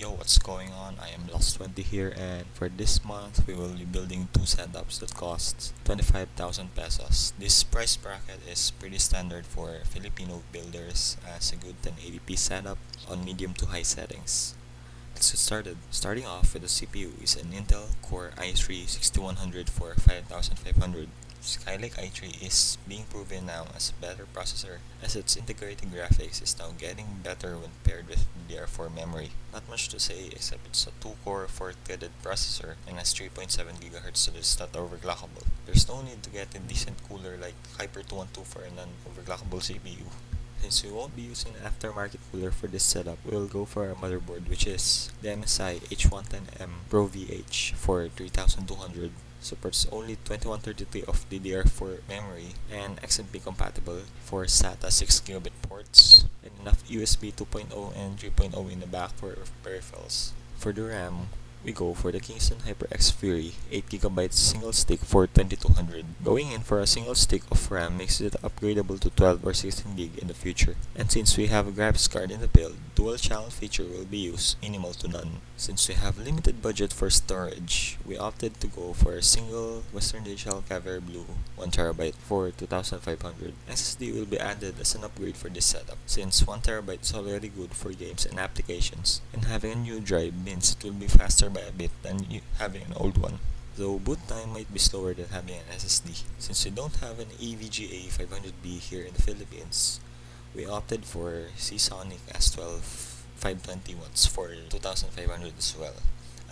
Yo, what's going on? I am Lost20 here, and for this month we will be building two setups that cost 25,000 pesos. This price bracket is pretty standard for Filipino builders as a good 1080p setup on medium to high settings. Let's get started. Starting off with the CPU is an Intel Core i3-6100 for 5500. Skylake i3 is being proven now as a better processor as its integrated graphics is now getting better when paired with DDR4 memory. Not much to say except it's a 2-core 4-threaded processor and has 3.7 GHz, so it's not overclockable. There's no need to get a decent cooler like Hyper 212 for a non-overclockable CPU. Since we won't be using an aftermarket cooler for this setup, we'll go for a motherboard which is the MSI H110M Pro VH for 3200. Supports only 2133 of DDR4 memory and XMP compatible for SATA 6 gigabit ports and enough USB 2.0 and 3.0 in the back for peripherals. For the RAM, we go for the Kingston HyperX Fury 8GB single stick for 2200. Going in for a single stick of RAM makes it upgradable to 12 or 16GB in the future. And since we have a graphics card in the build, dual channel feature will be used, minimal to none. Since we have limited budget for storage, we opted to go for a single Western Digital Caviar Blue 1TB for 2500. SSD will be added as an upgrade for this setup since 1TB is already good for games and applications, and having a new drive means it will be faster by a bit than having an old one. Though boot time might be slower than having an SSD. Since we don't have an EVGA 500B here in the Philippines, we opted for Seasonic S12 520 watts for 2500 as well.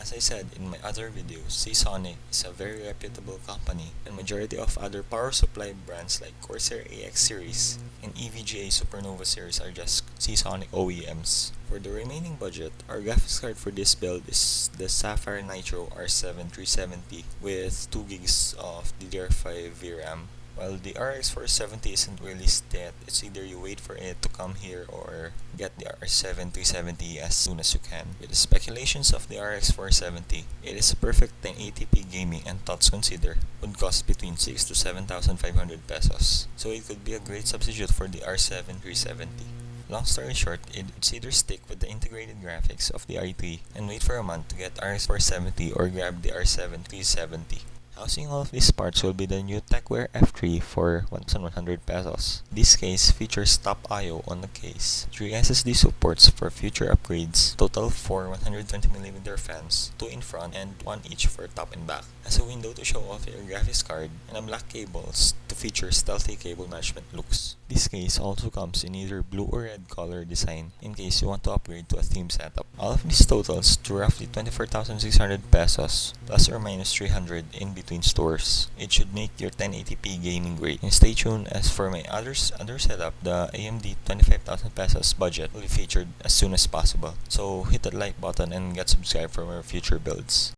As I said in my other videos, Seasonic is a very reputable company, and majority of other power supply brands like Corsair AX series and EVGA Supernova series are just Seasonic OEMs. For the remaining budget, our graphics card for this build is the Sapphire Nitro R7 370 with 2 gigs of DDR5 VRAM. While the RX 470 isn't released yet, it's either you wait for it to come here or get the R7 370 as soon as you can. With the speculations of the RX 470, it is a perfect 1080p gaming and thoughts consider would cost between 6 to 7,500 pesos. So it could be a great substitute for the R7 370. Long story short, it's either stick with the integrated graphics of the i3 and wait for a month to get RX 470 or grab the R7 370. Housing all of these parts will be the new TechWare F3 for 1,100 pesos. This case features top I/O on the case, 3 SSD supports for future upgrades, total 4 120mm fans, 2 in front and 1 each for top and back, as a window to show off your graphics card, and a black cables to feature stealthy cable management looks. This case also comes in either blue or red color design in case you want to upgrade to a theme setup. All of these totals to roughly 24,600 pesos, plus or minus 300 in between stores. It should make your 1080p gaming great. And stay tuned as for my other setup, the AMD 25,000 pesos budget will be featured as soon as possible. So hit that like button and get subscribed for more future builds.